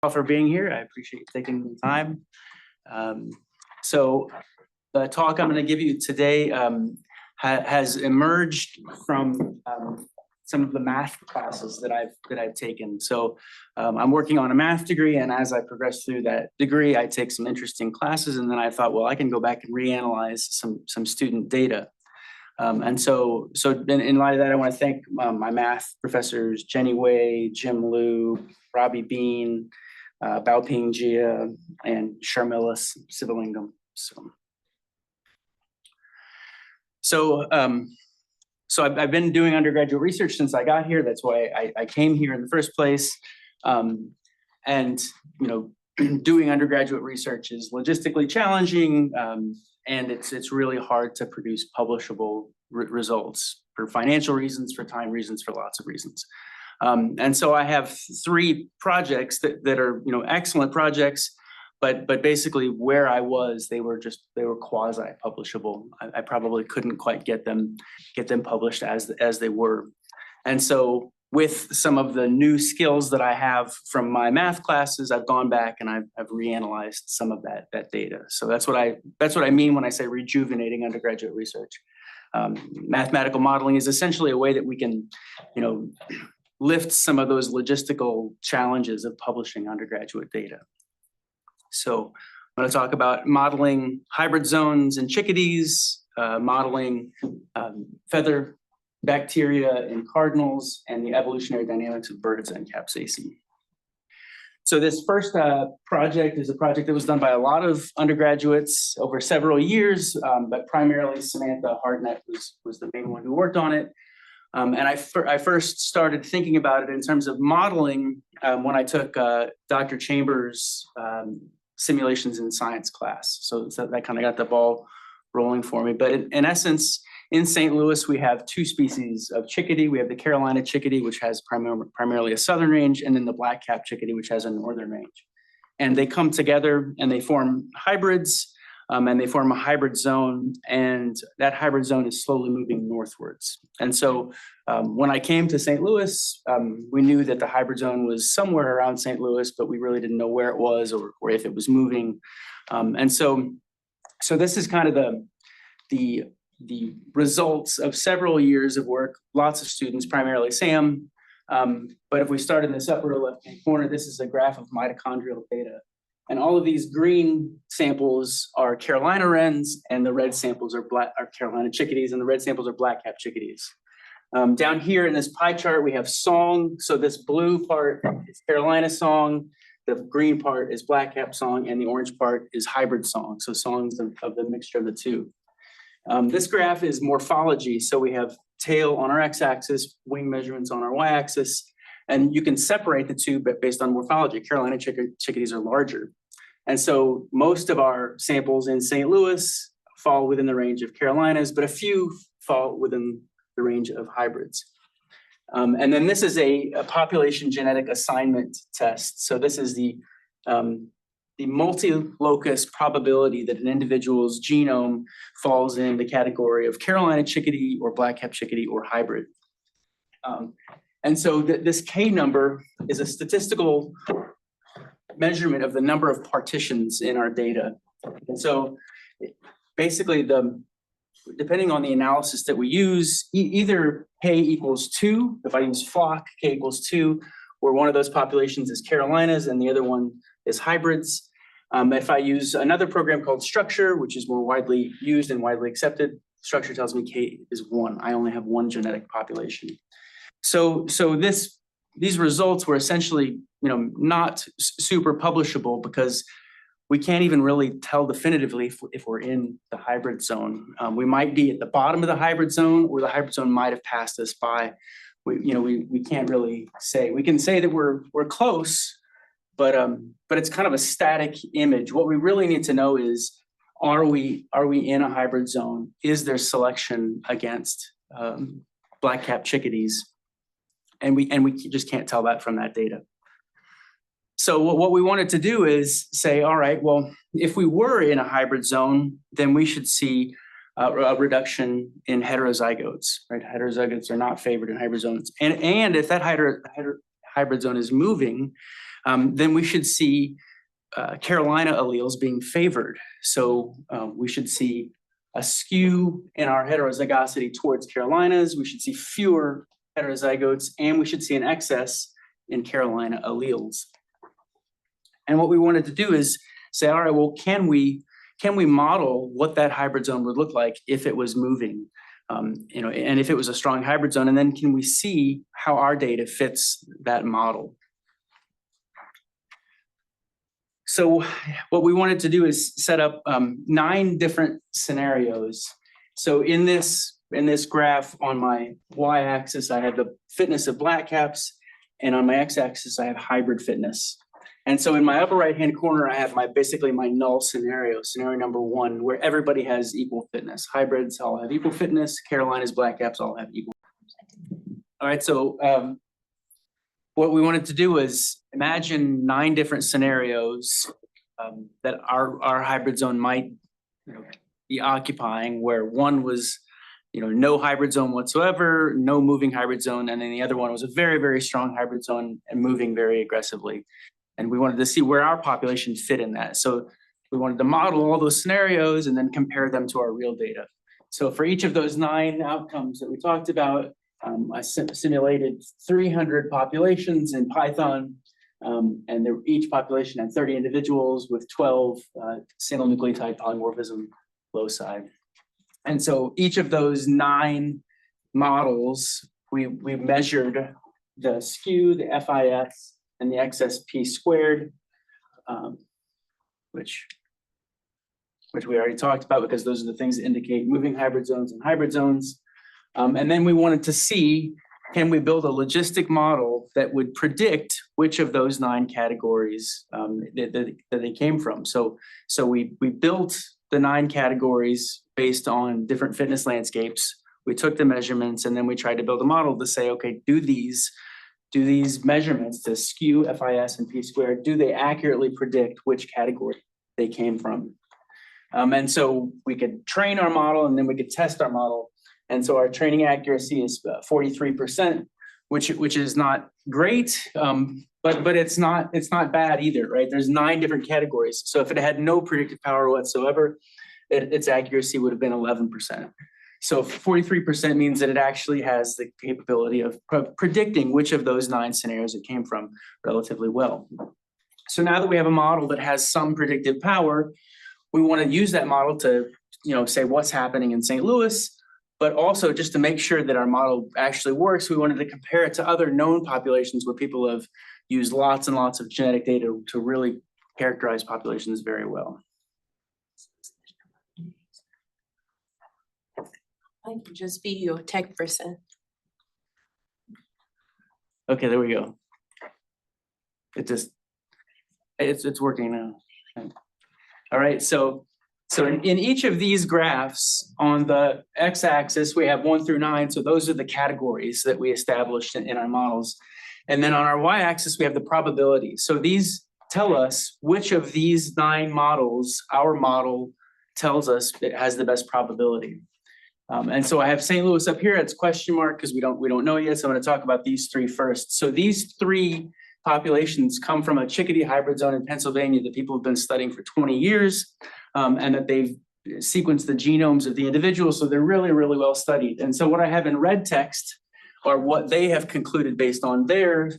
For being here. I appreciate you taking the time. So the talk I'm going to give you today has emerged from some of the math classes that I've taken. So I'm working on a math degree, and as I progress through that degree, I take some interesting classes, and then I thought, well, I can go back and reanalyze some student data. And so in light of that, I want to thank my math professors, Jenny Wei, Jim Liu, Robbie Bean, Baoping Jia, and Sharmila Sivalingam. So I've been doing undergraduate research since I got here. That's why I came here in the first place. And doing undergraduate research is logistically challenging, and it's really hard to produce publishable results for financial reasons, for time reasons, for lots of reasons. And so I have 3 projects that are excellent projects, but basically where I was, they were quasi publishable. I probably couldn't quite get them published as they were. And so with some of the new skills that I have from my math classes, I've gone back and I've reanalyzed some of that data. So that's what I mean when I say rejuvenating undergraduate research. Mathematical modeling is essentially a way that we can, lift some of those logistical challenges of publishing undergraduate data. So I'm going to talk about modeling hybrid zones in chickadees, modeling feather bacteria in cardinals, and the evolutionary dynamics of birds and capsaicin. So this first project is a project that was done by a lot of undergraduates over several years, but primarily Samantha Hardnett was the main one who worked on it. And I first started thinking about it in terms of modeling when I took Dr. Chambers' simulations in science class. So that kind of got the ball rolling for me. But in essence, in St. Louis, we have 2 species of chickadee. We have the Carolina chickadee, which has primarily a southern range, and then the black-capped chickadee, which has a northern range. And they come together and they form hybrids, and they form a hybrid zone, and that hybrid zone is slowly moving northwards. And so when I came to St. Louis, we knew that the hybrid zone was somewhere around St. Louis, but we really didn't know where it was or if it was moving. And so this is kind of the results of several years of work, lots of students, primarily Sam. But if we start in this upper left-hand corner, this is a graph of mitochondrial data. And all of these green samples are Carolina wrens, and the red samples are Carolina chickadees, and the red samples are black-capped chickadees. Down here in this pie chart, we have song. So this blue part is Carolina song, the green part is black-capped song, and the orange part is hybrid song. So songs of the mixture of the two. This graph is morphology. So we have tail on our x-axis, wing measurements on our y-axis, and you can separate the two based on morphology. Carolina chickadees are larger. And so most of our samples in St. Louis fall within the range of Carolinas, but a few fall within the range of hybrids. And then this is a population genetic assignment test. So this is the multi-locus probability that an individual's genome falls in the category of Carolina chickadee or black-capped chickadee or hybrid. And so this K number is a statistical measurement of the number of partitions in our data. And so basically, depending on the analysis that we use, either K equals 2, if I use flock, K equals 2, where one of those populations is Carolinas and the other one is hybrids. If I use another program called Structure, which is more widely used and widely accepted, Structure tells me K is 1. I only have 1 genetic population. So these results were essentially, not super publishable because we can't even really tell definitively if we're in the hybrid zone. We might be at the bottom of the hybrid zone, or the hybrid zone might have passed us by. We can't really say. We can say that we're close, but it's kind of a static image. What we really need to know is, are we in a hybrid zone? Is there selection against black-capped chickadees? And we just can't tell that from that data. So what we wanted to do is say, all right, well, if we were in a hybrid zone, then we should see a reduction in heterozygotes, right? Heterozygotes are not favored in hybrid zones. And if that hybrid zone is moving, then we should see Carolina alleles being favored. So we should see a skew in our heterozygosity towards Carolinas. We should see fewer heterozygotes, and we should see an excess in Carolina alleles. And what we wanted to do is say, all right, well, can we model what that hybrid zone would look like if it was moving, and if it was a strong hybrid zone, and then can we see how our data fits that model? So what we wanted to do is set up 9 different scenarios. So in this graph on my y-axis, I have the fitness of black caps, and on my x-axis, I have hybrid fitness. And so in my upper right-hand corner, I have basically my null scenario number 1, where everybody has equal fitness. Hybrids all have equal fitness. Carolinas, black caps all have equal fitness. All right, so what we wanted to do was imagine 9 different scenarios that our hybrid zone might be occupying, where one was no hybrid zone whatsoever, no moving hybrid zone, and then the other one was a very, very strong hybrid zone and moving very aggressively. And we wanted to see where our population fit in that. So we wanted to model all those scenarios and then compare them to our real data. So for each of those 9 outcomes that we talked about, I simulated 300 populations in Python, and each population had 30 individuals with 12 single nucleotide polymorphism loci. And so each of those 9 models, we measured the skew, the FIS, and the XSP squared, which we already talked about, because those are the things that indicate moving hybrid zones and hybrid zones. And then we wanted to see, can we build a logistic model that would predict which of those 9 categories that they came from? So we built the 9 categories based on different fitness landscapes. We took the measurements, and then we tried to build a model to say, okay, do these measurements, to skew, FIS, and P squared, do they accurately predict which category they came from? And so we could train our model, and then we could test our model. And so our training accuracy is 43%, which is not great, but it's not bad either, right? There's 9 different categories. So if it had no predictive power whatsoever, its accuracy would have been 11%. So 43% means that it actually has the capability of predicting which of those 9 scenarios it came from relatively well. So now that we have a model that has some predictive power, we want to use that model to, say what's happening in St. Louis, but also just to make sure that our model actually works, we wanted to compare it to other known populations where people have used lots and lots of genetic data to really characterize populations very well. I can just be your tech person. Okay, there we go. It's working now. All right, so in each of these graphs, on the x-axis, we have 1 through 9. So those are the categories that we established in our models. And then on our y-axis, we have the probability. So these tell us which of these 9 models our model tells us it has the best probability. And so I have St. Louis up here. It's question mark because we don't know yet. So I'm going to talk about these 3 first. So these 3 populations come from a chickadee hybrid zone in Pennsylvania that people have been studying for 20 years, and that they've sequenced the genomes of the individuals. So they're really, really well studied. And so what I have in red text are what they have concluded based on their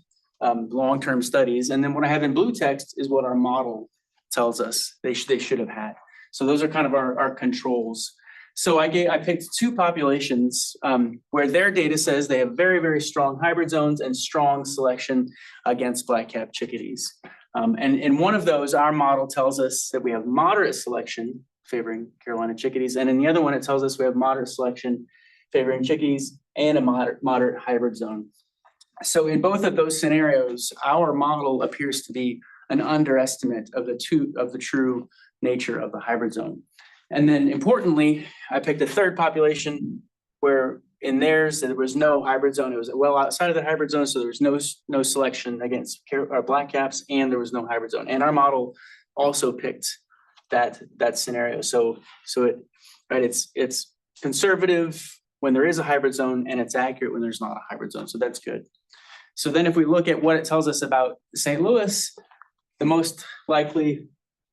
long-term studies. And then what I have in blue text is what our model tells us they should have had. So those are kind of our controls. So I picked 2 populations where their data says they have very, very strong hybrid zones and strong selection against black-capped chickadees. And in one of those, our model tells us that we have moderate selection favoring Carolina chickadees. And in the other one, it tells us we have moderate selection favoring chickadees and a moderate hybrid zone. So in both of those scenarios, our model appears to be an underestimate of the true nature of the hybrid zone. And then importantly, I picked a third population where in theirs there was no hybrid zone. It was well outside of the hybrid zone, so there was no selection against black caps, and there was no hybrid zone. And our model also picked that scenario. So it's conservative when there is a hybrid zone, and it's accurate when there's not a hybrid zone. So that's good. So then if we look at what it tells us about St. Louis, the most likely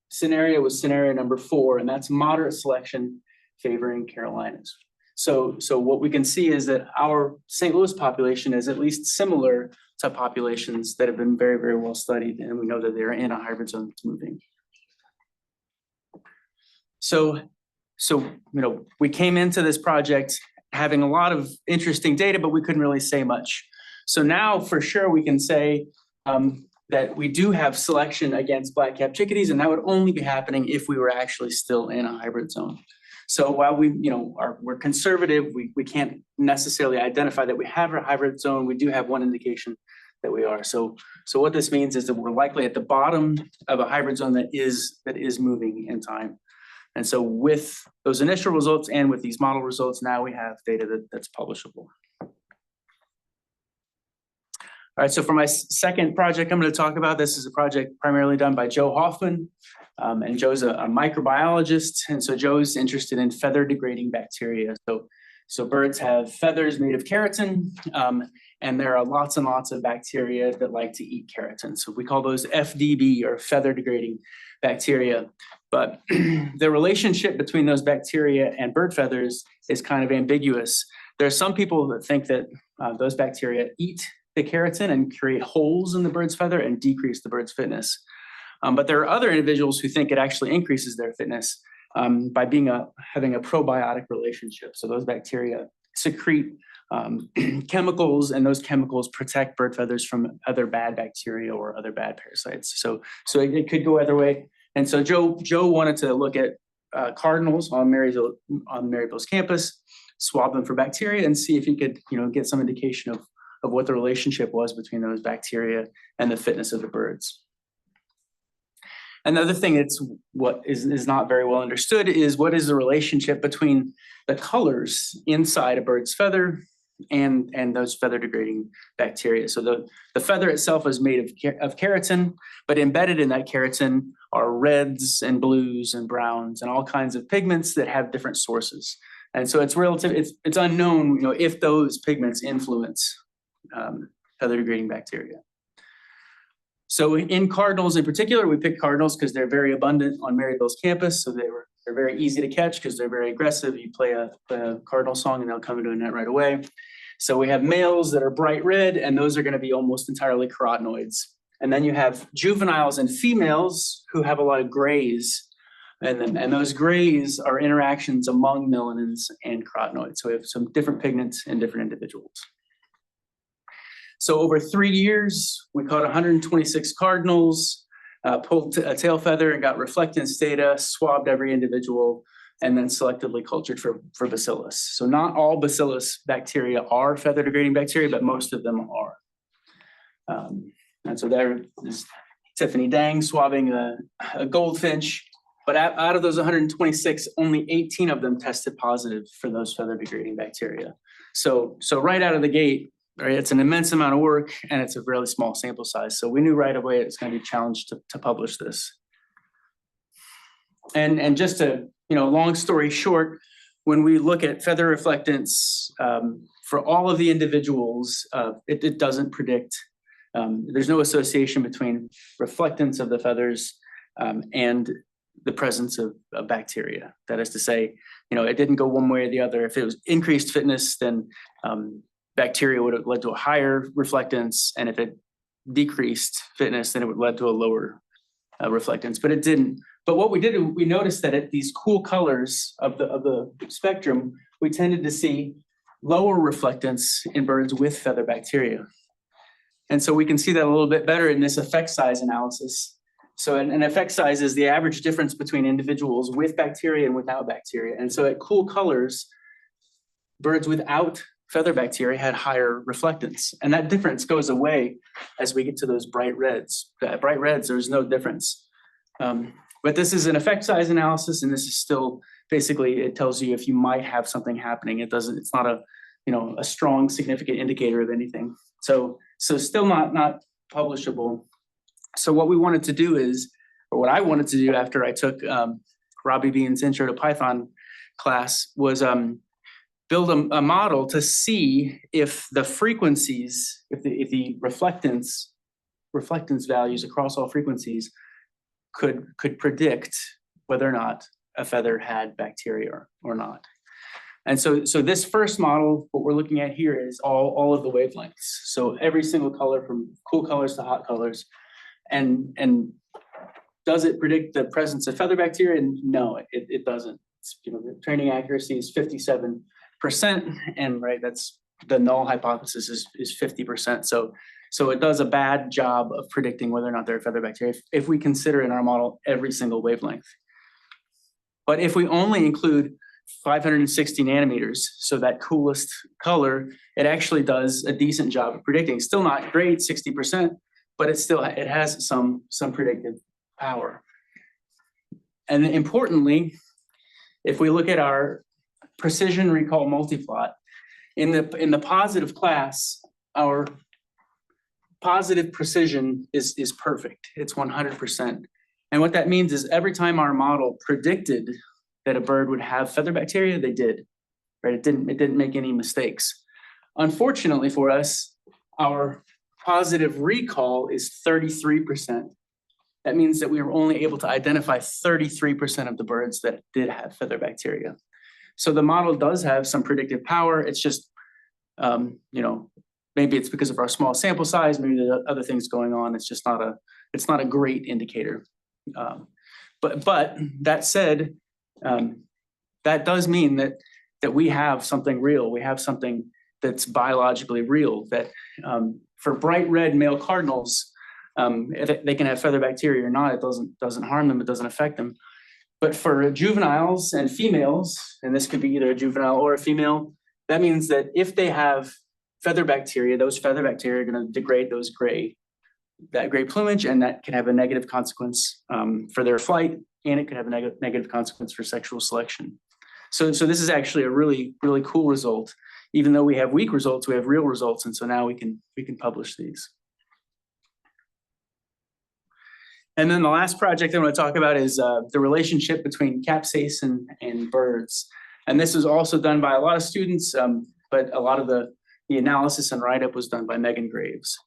scenario was scenario number 4, and that's moderate selection favoring Carolinas. So what we can see is that our St. Louis population is at least similar to populations that have been very, very well studied, and we know that they're in a hybrid zone that's moving. So we came into this project having a lot of interesting data, but we couldn't really say much. So now for sure we can say that we do have selection against black-capped chickadees, and that would only be happening if we were actually still in a hybrid zone. So while we're conservative, we can't necessarily identify that we have a hybrid zone. We do have one indication that we are. So what this means is that we're likely at the bottom of a hybrid zone that is moving in time. And so with those initial results and with these model results, now we have data that's publishable. All right, so for my second project I'm going to talk about, this is a project primarily done by Joe Hoffman. And Joe's a microbiologist, and so Joe's interested in feather degrading bacteria. So birds have feathers made of keratin, and there are lots and lots of bacteria that like to eat keratin. So we call those FDB, or feather degrading bacteria. But the relationship between those bacteria and bird feathers is kind of ambiguous. There are some people that think that those bacteria eat the keratin and create holes in the bird's feather and decrease the bird's fitness. But there are other individuals who think it actually increases their fitness by having a probiotic relationship. So those bacteria secrete chemicals, and those chemicals protect bird feathers from other bad bacteria or other bad parasites. So it could go either way. And so Joe wanted to look at cardinals on Maryville's campus, swab them for bacteria, and see if he could get some indication of what the relationship was between those bacteria and the fitness of the birds. Another thing that's what is not very well understood is what is the relationship between the colors inside a bird's feather and those feather degrading bacteria. So the feather itself is made of keratin, but embedded in that keratin are reds and blues and browns and all kinds of pigments that have different sources. And so it's unknown, if those pigments influence feather degrading bacteria. So in cardinals in particular, we picked cardinals because they're very abundant on Maryville's campus. So they're very easy to catch because they're very aggressive. You play a cardinal song and they'll come into a net right away. So we have males that are bright red, and those are going to be almost entirely carotenoids. And then you have juveniles and females who have a lot of grays. And those grays are interactions among melanins and carotenoids. So we have some different pigments in different individuals. So over 3 years, we caught 126 cardinals, pulled a tail feather and got reflectance data, swabbed every individual, and then selectively cultured for bacillus. So not all bacillus bacteria are feather degrading bacteria, but most of them are. And so there is Tiffany Dang swabbing a goldfinch, but out of those 126, only 18 of them tested positive for those feather degrading bacteria. So right out of the gate, right, it's an immense amount of work, and it's a really small sample size. So we knew right away it's going to be challenged to publish this. And just to, long story short, when we look at feather reflectance for all of the individuals, it doesn't predict. There's no association between reflectance of the feathers and the presence of bacteria. That is to say, it didn't go one way or the other. If it was increased fitness, then bacteria would have led to a higher reflectance, and if it decreased fitness, then it would lead to a lower reflectance, but it didn't. But what we did, we noticed that at these cool colors of the spectrum, we tended to see lower reflectance in birds with feather bacteria. And so we can see that a little bit better in this effect size analysis. So an effect size is the average difference between individuals with bacteria and without bacteria. And so at cool colors, birds without feather bacteria had higher reflectance. And that difference goes away as we get to those bright reds. Bright reds, there's no difference. But this is an effect size analysis, and this is still basically, it tells you if you might have something happening. It's not a strong, significant indicator of anything. So still not publishable. So what we wanted to do is, or what I wanted to do after I took Robbie Bean's Intro to Python class was build a model to see if the frequencies, if the reflectance values across all frequencies could predict whether or not a feather had bacteria or not. And so this first model, what we're looking at here is all of the wavelengths. So every single color from cool colors to hot colors. And does it predict the presence of feather bacteria? No, it doesn't. It's, the training accuracy is 57%, and right, that's the null hypothesis is 50%. So it does a bad job of predicting whether or not there are feather bacteria if we consider in our model every single wavelength. But if we only include 560 nanometers, so that coolest color, it actually does a decent job of predicting. Still not great, 60%, but it has some predictive power. And importantly, if we look at our precision recall multiplot, in the positive class, our positive precision is perfect. It's 100%. And what that means is every time our model predicted that a bird would have feather bacteria, they did, right? It didn't make any mistakes. Unfortunately for us, our positive recall is 33%. That means that we were only able to identify 33% of the birds that did have feather bacteria. So the model does have some predictive power. It's just, maybe it's because of our small sample size, maybe there are other things going on. It's just not a great indicator. But that said, that does mean that we have something real. We have something that's biologically real, that for bright red male cardinals, they can have feather bacteria or not. It doesn't harm them. It doesn't affect them. But for juveniles and females, and this could be either a juvenile or a female, that means that if they have feather bacteria, those feather bacteria are going to degrade that gray plumage, and that can have a negative consequence for their flight, and it could have a negative consequence for sexual selection. So this is actually a really, really cool result. Even though we have weak results, we have real results, and so now we can publish these. And then the last project I want to talk about is the relationship between capsaicin and birds. And this was also done by a lot of students, but a lot of the analysis and write-up was done by Megan Graves.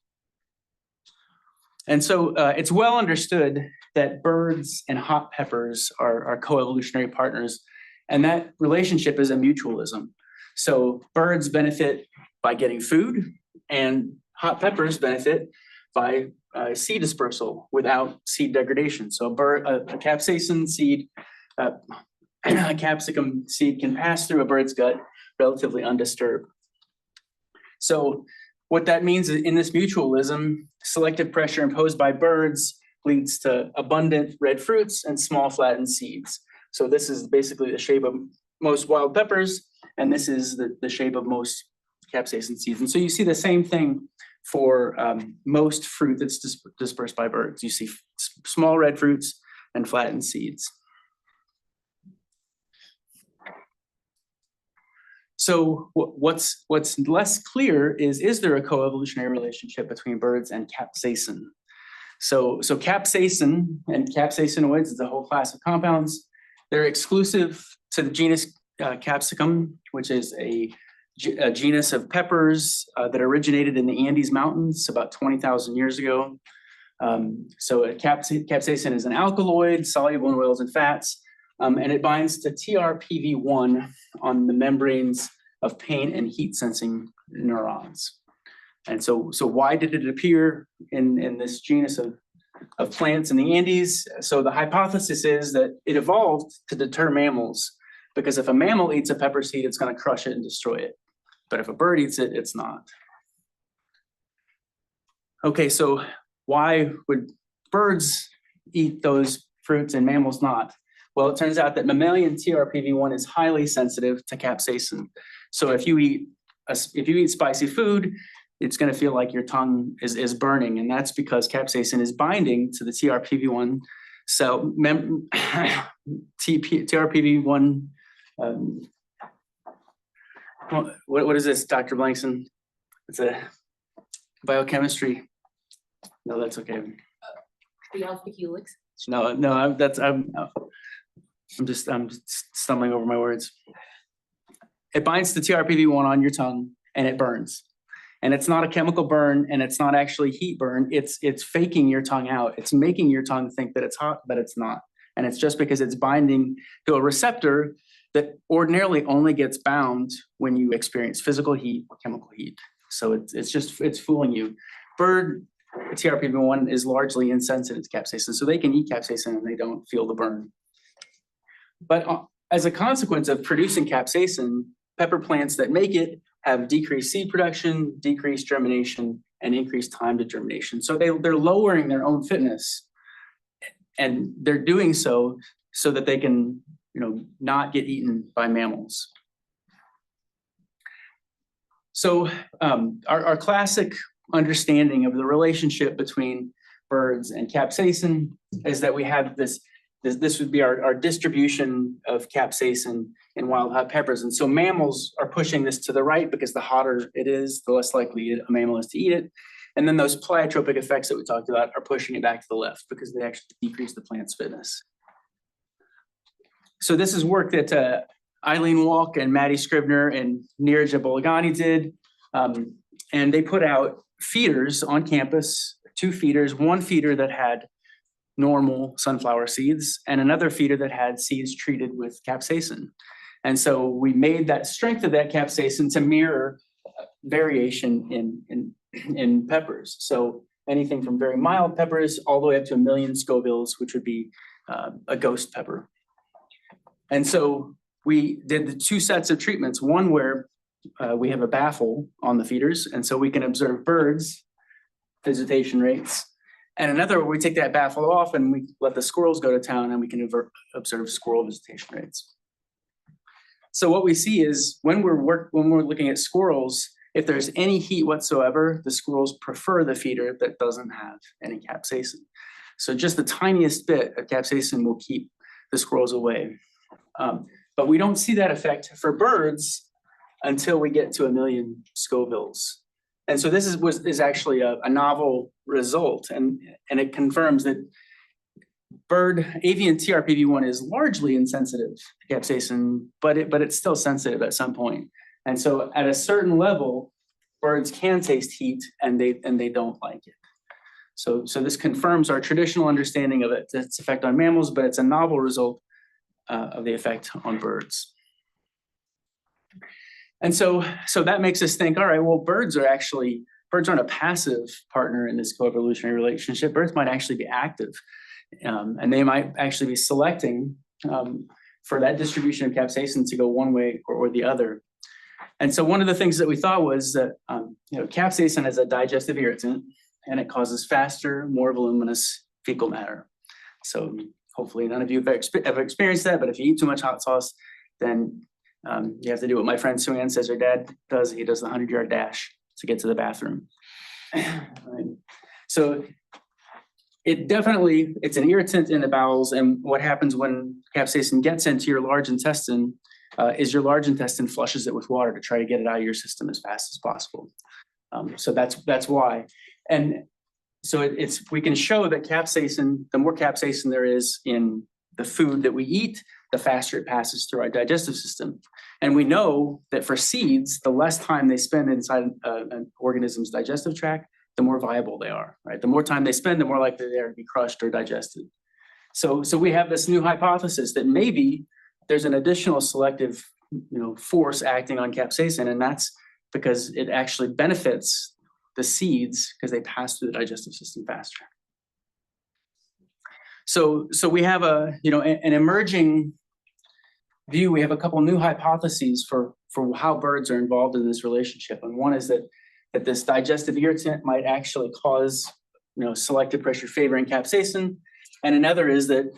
And so it's well understood that birds and hot peppers are coevolutionary partners, and that relationship is a mutualism. So birds benefit by getting food, and hot peppers benefit by seed dispersal without seed degradation. So a capsaicin seed, a capsicum seed can pass through a bird's gut relatively undisturbed. So what that means is in this mutualism, selective pressure imposed by birds leads to abundant red fruits and small flattened seeds. So this is basically the shape of most wild peppers, and this is the shape of most capsaicin seeds. And so you see the same thing for most fruit that's dispersed by birds. You see small red fruits and flattened seeds. So what's less clear is there a coevolutionary relationship between birds and capsaicin? So capsaicin and capsaicinoids is a whole class of compounds. They're exclusive to the genus Capsicum, which is a genus of peppers that originated in the Andes Mountains about 20,000 years ago. So capsaicin is an alkaloid soluble in oils and fats, and it binds to TRPV1 on the membranes of pain and heat sensing neurons. And so why did it appear in this genus of plants in the Andes? So the hypothesis is that it evolved to deter mammals, because if a mammal eats a pepper seed, it's going to crush it and destroy it. But if a bird eats it, it's not. Okay, so why would birds eat those fruits and mammals not? Well, it turns out that mammalian TRPV1 is highly sensitive to capsaicin. So if you eat spicy food, it's going to feel like your tongue is burning, and that's because capsaicin is binding to the TRPV1 cell. TRPV1. What is this, Dr. Blankson? It's a biochemistry. No, that's okay. The alpha helix. No, I'm just stumbling over my words. it binds to TRPV1 on your tongue and it burns. And it's not a chemical burn and it's not actually heat burn. It's faking your tongue out. It's making your tongue think that it's hot, but it's not. And it's just because it's binding to a receptor that ordinarily only gets bound when you experience physical heat or chemical heat. So it's fooling you. Bird TRPV1 is largely insensitive to capsaicin, so they can eat capsaicin and they don't feel the burn. But as a consequence of producing capsaicin, pepper plants that make it have decreased seed production, decreased germination, and increased time to germination. So they're lowering their own fitness, and they're doing so that they can, not get eaten by mammals. So our classic understanding of the relationship between birds and capsaicin is that we have this would be our distribution of capsaicin in wild hot peppers. And so mammals are pushing this to the right because the hotter it is, the less likely a mammal is to eat it. And then those pleiotropic effects that we talked about are pushing it back to the left because they actually decrease the plant's fitness. So this is work that Eileen Walk and Maddie Scribner and Neeraj Bolagani did. And they put out feeders on campus, 2 feeders, one feeder that had normal sunflower seeds and another feeder that had seeds treated with capsaicin. And so we made that strength of that capsaicin to mirror variation in peppers. So anything from very mild peppers all the way up to 1 million Scovilles, which would be a ghost pepper. And so we did the 2 sets of treatments, one where we have a baffle on the feeders, and so we can observe birds' visitation rates. And another where we take that baffle off and we let the squirrels go to town and we can observe squirrel visitation rates. So what we see is when we're looking at squirrels, if there's any heat whatsoever, the squirrels prefer the feeder that doesn't have any capsaicin. So just the tiniest bit of capsaicin will keep the squirrels away. But we don't see that effect for birds until we get to 1 million Scovilles. And so this is actually a novel result, and it confirms that avian TRPV1 is largely insensitive to capsaicin, but it's still sensitive at some point. And so at a certain level, birds can taste heat and they don't like it. So this confirms our traditional understanding of its effect on mammals, but it's a novel result of the effect on birds. And so that makes us think, all right, well, birds aren't a passive partner in this coevolutionary relationship. Birds might actually be active, and they might actually be selecting for that distribution of capsaicin to go one way or the other. And so one of the things that we thought was that capsaicin is a digestive irritant, and it causes faster, more voluminous fecal matter. So hopefully none of you have ever experienced that, but if you eat too much hot sauce, then you have to do what my friend Sue Ann says her dad does. He does the 100-yard dash to get to the bathroom. Right. So it's an irritant in the bowels. And what happens when capsaicin gets into your large intestine is your large intestine flushes it with water to try to get it out of your system as fast as possible. So that's why. And so we can show that capsaicin, the more capsaicin there is in the food that we eat, the faster it passes through our digestive system. And we know that for seeds, the less time they spend inside an organism's digestive tract, the more viable they are, right? The more time they spend, the more likely they are to be crushed or digested. So we have this new hypothesis that maybe there's an additional selective, force acting on capsaicin, and that's because it actually benefits the seeds because they pass through the digestive system faster. So we have an emerging view. We have a couple new hypotheses for how birds are involved in this relationship. And one is that this digestive irritant might actually cause, selective pressure favoring capsaicin. And another is that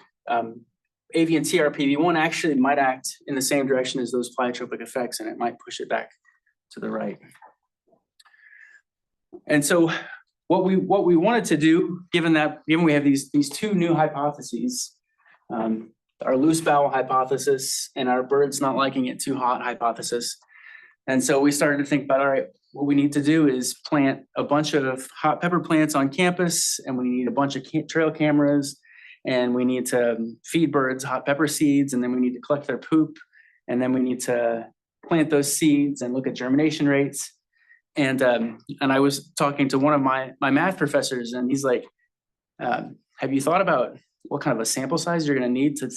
avian TRPV1 actually might act in the same direction as those pleiotropic effects, and it might push it back to the right. And so what we wanted to do, given we have these 2 new hypotheses, our loose bowel hypothesis and our birds not liking it too hot hypothesis. And so we started to think about, all right, what we need to do is plant a bunch of hot pepper plants on campus, and we need a bunch of trail cameras, and we need to feed birds hot pepper seeds, and then we need to collect their poop, and then we need to plant those seeds and look at germination rates. And I was talking to one of my math professors, and he's like, have you thought about what kind of a sample size you're going to need to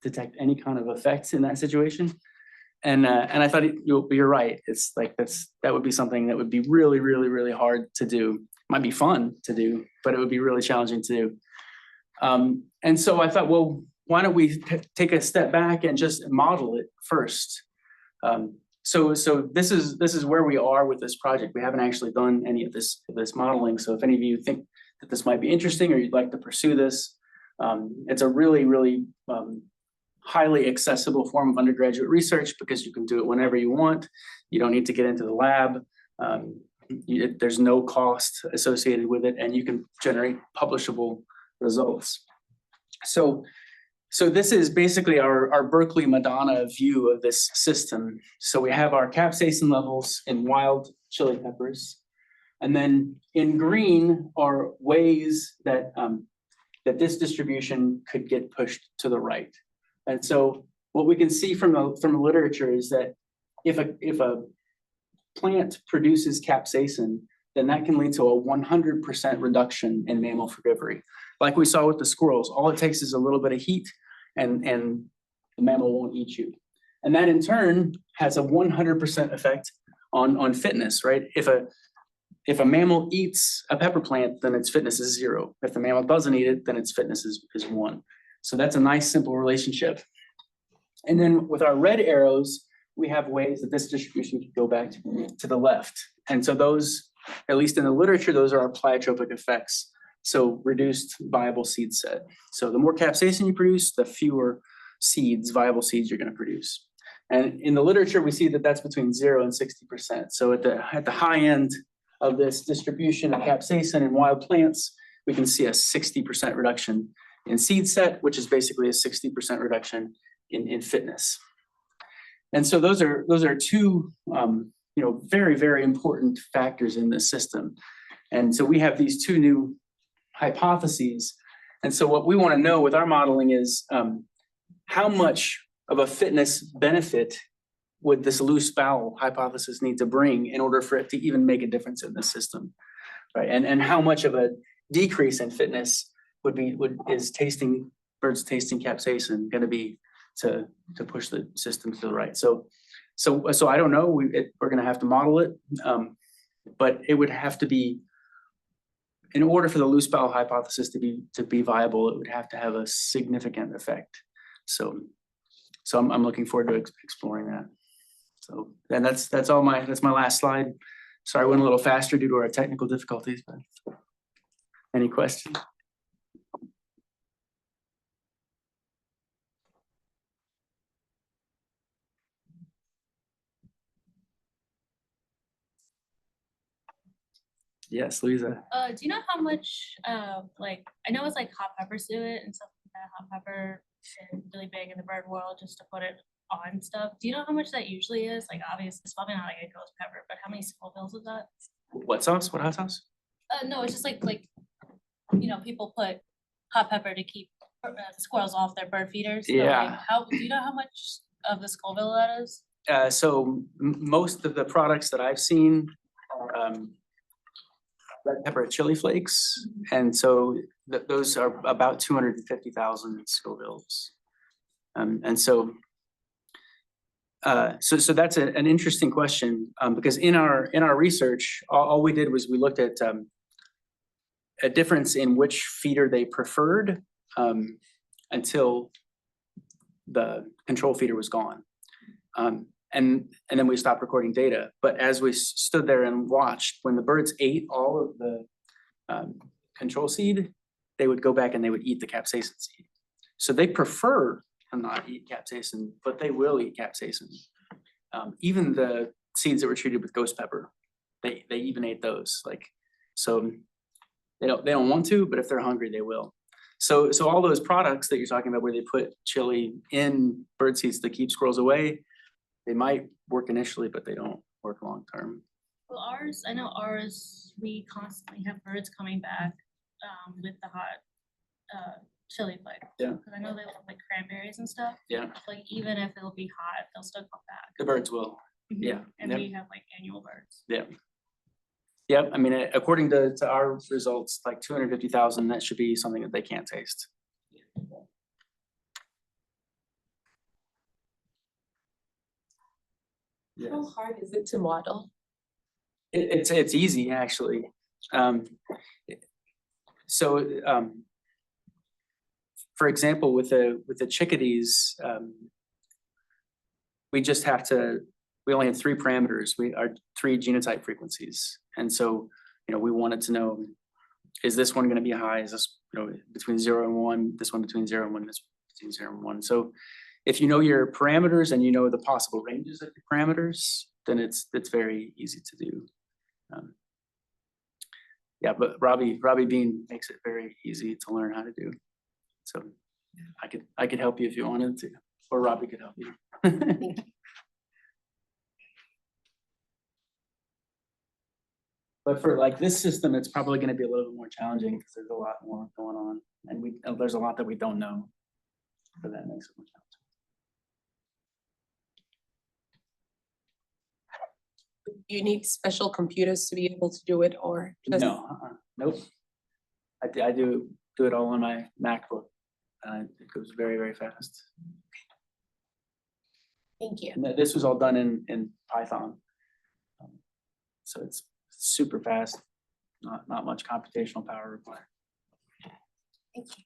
detect any kind of effects in that situation? And I thought you're right. It's like that would be something that would be really, really, really hard to do. Might be fun to do, but it would be really challenging to do. And so I thought, well, why don't we take a step back and just model it first? So this is where we are with this project. We haven't actually done any of this modeling. So if any of you think that this might be interesting or you'd like to pursue this, it's a really, really highly accessible form of undergraduate research because you can do it whenever you want. You don't need to get into the lab. There's no cost associated with it, and you can generate publishable results. So this is basically our Berkeley Madonna view of this system. So we have our capsaicin levels in wild chili peppers. And then in green are ways that, that this distribution could get pushed to the right. And so what we can see from the literature is that if a plant produces capsaicin, then that can lead to a 100% reduction in mammal frugivory. Like we saw with the squirrels, all it takes is a little bit of heat and the mammal won't eat you. And that in turn has a 100% effect on fitness, right? If a mammal eats a pepper plant, then its fitness is 0. If the mammal doesn't eat it, then its fitness is 1. So that's a nice, simple relationship. And then with our red arrows, we have ways that this distribution can go back to the left. And so those, at least in the literature, those are our pleiotropic effects. So reduced viable seed set. So the more capsaicin you produce, the fewer seeds, viable seeds you're going to produce. And in the literature, we see that that's between 0 and 60%. So at the high end of this distribution of capsaicin in wild plants, we can see a 60% reduction in seed set, which is basically a 60% reduction in fitness. And so those are two very, very important factors in this system. And so we have these two new hypotheses. And so what we want to know with our modeling is how much of a fitness benefit would this loose bowel hypothesis need to bring in order for it to even make a difference in the system, right? And how much of a decrease in fitness is birds tasting capsaicin going to be to push the system to the right? So I don't know. We're going to have to model it, but it would have to be, in order for the loose bowel hypothesis to be viable, it would have to have a significant effect. So I'm looking forward to exploring that. So and that's my last slide. Sorry, I went a little faster due to our technical difficulties, but any questions? Yes, Louisa. Do you know how much, like, I know it's like hot peppers do it and stuff like that. Hot pepper is really big in the bird world just to put it on stuff. Do you know how much that usually is? Like, obviously, it's probably not like a ghost pepper, but how many Scovilles is that? What sauce? What hot sauce? No, it's just like people put hot pepper to keep the squirrels off their bird feeders. So, Yeah. like, do you know how much of the Scoville that is? So most of the products that I've seen are red pepper chili flakes, and so those are about 250,000 Scovilles. And so that's an interesting question, because in our research, all we did was we looked at a difference in which feeder they preferred until the control feeder was gone. And then we stopped recording data. But as we stood there and watched, when the birds ate all of the control seed, they would go back and they would eat the capsaicin seed. So they prefer to not eat capsaicin, but they will eat capsaicin. Even the seeds that were treated with ghost pepper, they even ate those. So they don't want to, but if they're hungry, they will. So all those products that you're talking about, where they put chili in bird seeds to keep squirrels away, they might work initially, but they don't work long term. Well, I know ours, we constantly have birds coming back with the hot chili flake. Yeah. Cause I know they love like cranberries and stuff. Yeah, Like even if it'll be hot, they'll still come back. the birds will. Mhm. Yeah, And yep. we have like annual birds. Yeah. Yeah, I mean, according to our results, like 250,000, that should be something that they can't taste. How hard is it to model? It's easy, actually. So, for example, with the chickadees, we just have to, we only have 3 parameters. We are 3 genotype frequencies. And so, we wanted to know, is this one gonna be high? Is this, between 0 and 1, this one between 0 and 1, this between 0 and 1. So if you know your parameters and you know the possible ranges of your parameters, then it's very easy to do. Yeah, but Robbie Bean makes it very easy to learn how to do. So I could help you if you wanted to, or Robbie could help you. But for like this system, it's probably gonna be a little bit more challenging because there's a lot more going on and there's a lot that we don't know. So that makes it more challenging. You need special computers to be able to do it, or just? No, nope. I do it all on my MacBook. It goes very, very fast. Thank you. And this was all done in Python. So it's super fast, not much computational power required. Thank you.